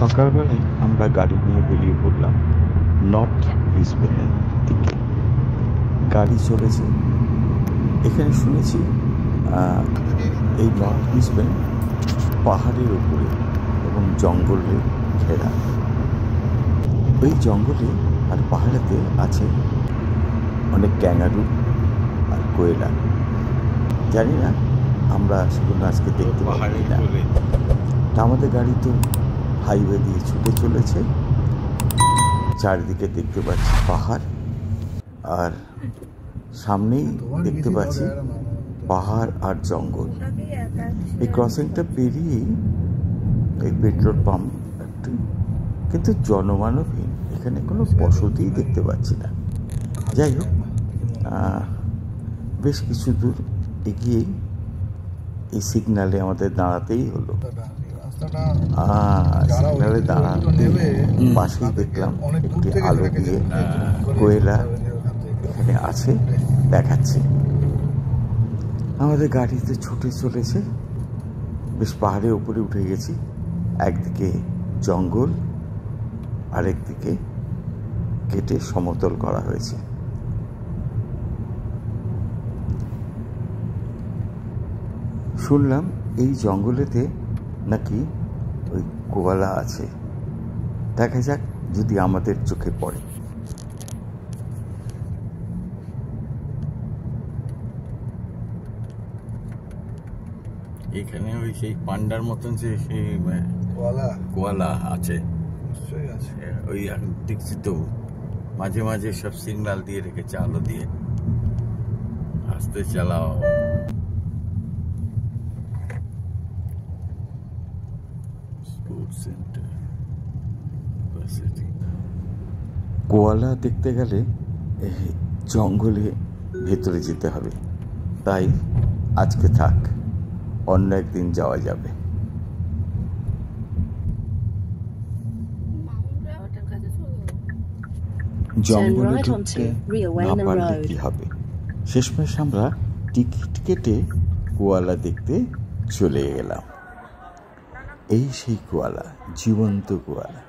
সকালবেলায় আমরা গাড়ি নিয়ে বেরিয়ে পড়লাম নর্থ ব্রিসবেনের দিকে। গাড়ি চলেছে। এখানে শুনেছি এই নর্থ ব্রিসবেন পাহাড়ের উপরে এবং জঙ্গলে ঘেরা। ওই জঙ্গলে আর পাহাড়েতে আছে অনেক ক্যাঙ্গারু আর কোয়েলা। জানি না আমরা সেগুলো আজকে দেখতে পারি না। আমাদের গাড়ি তো হাইওয়ে দিয়ে ছুটে চলেছে। চারিদিকে দেখতে পাচ্ছি পাহাড়, আর সামনেই দেখতে পাচ্ছি পাহাড় আর জঙ্গল। এই ক্রসিংটা পেরিয়েই এই পেট্রোল পাম্প একটু, কিন্তু জনমানবহীন। এখানে কোনো বসতিই দেখতে পাচ্ছি না। যাই হোক, বেশ কিছু দূর এগিয়েই এই সিগনালে আমাদের দাঁড়াতেই হলো। সিগনালে দাঁড়াতে পাশেই দেখলাম একটি আলো দিয়ে কোয়েলা এখানে আছে দেখাচ্ছে। আমাদের গাড়িতে ছুটে চলেছে। বেশ পাহাড়ের উপরে উঠে গেছি। একদিকে জঙ্গল, আরেকদিকে কেটে সমতল করা হয়েছে। শুনলাম এই জঙ্গলেতে নাকি ওই কোয়ালা আছে। দেখা যাক যদি আমাদের চোখে পড়ে। এখানে ওই সেই পান্ডার মতন যে সেই কোয়ালা আছে, নিশ্চয়ই আছে। ওই দেখছি তো মাঝে মাঝে সব সিগন্যাল দিয়ে রেখেছে, আলো দিয়ে, আস্তে চালাও। কোয়ালা দেখতে গেলে জঙ্গলে ভেতরে যেতে হবে। তাই আজকে থাক, অন্য একদিন যাওয়া যাবে। জঙ্গলে ঢুকতে না পারলে কি হবে? শেষমেশ আমরা টিকিট কেটে কোয়ালা দেখতে চলে গেলাম। এই সেই কোয়ালা, জীবন্ত কোয়ালা।